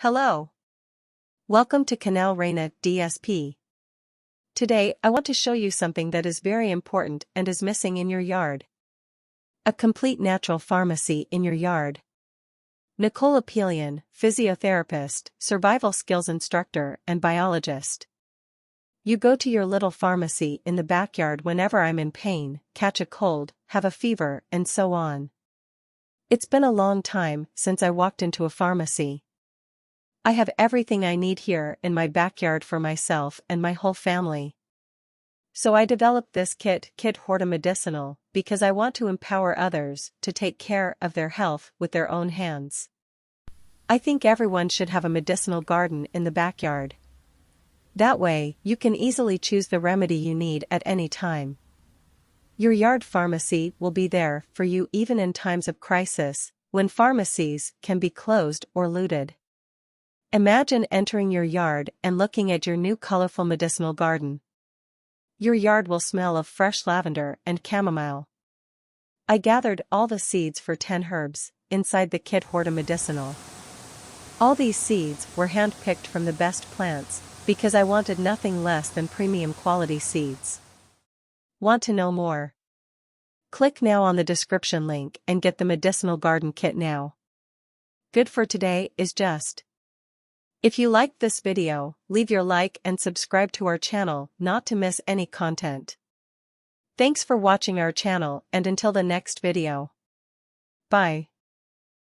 Hello. Welcome to Canal Reina DSP. Today I want to show you something that is very important and is missing in your yard. A complete natural pharmacy in your yard. Nicole Apelian, physiotherapist, survival skills instructor and biologist. You go to your little pharmacy in the backyard whenever I'm in pain, catch a cold, have a fever, and so on. It's been a long time since I walked into a pharmacy. I have everything I need here in my backyard for myself and my whole family. So I developed this kit, Kit Horta Medicinal, because I want to empower others to take care of their health with their own hands. I think everyone should have a medicinal garden in the backyard. That way, you can easily choose the remedy you need at any time. Your yard pharmacy will be there for you even in times of crisis, when pharmacies can be closed or looted. Imagine entering your yard and looking at your new colorful medicinal garden. Your yard will smell of fresh lavender and chamomile. I gathered all the seeds for 10 herbs inside the Kit Horta Medicinal. All these seeds were hand-picked from the best plants, because I wanted nothing less than premium quality seeds. Want to know more? Click now on the description link and get the medicinal garden kit now. Good for today is just. If you liked this video, leave your like and subscribe to our channel not to miss any content. Thanks for watching our channel and until the next video. Bye.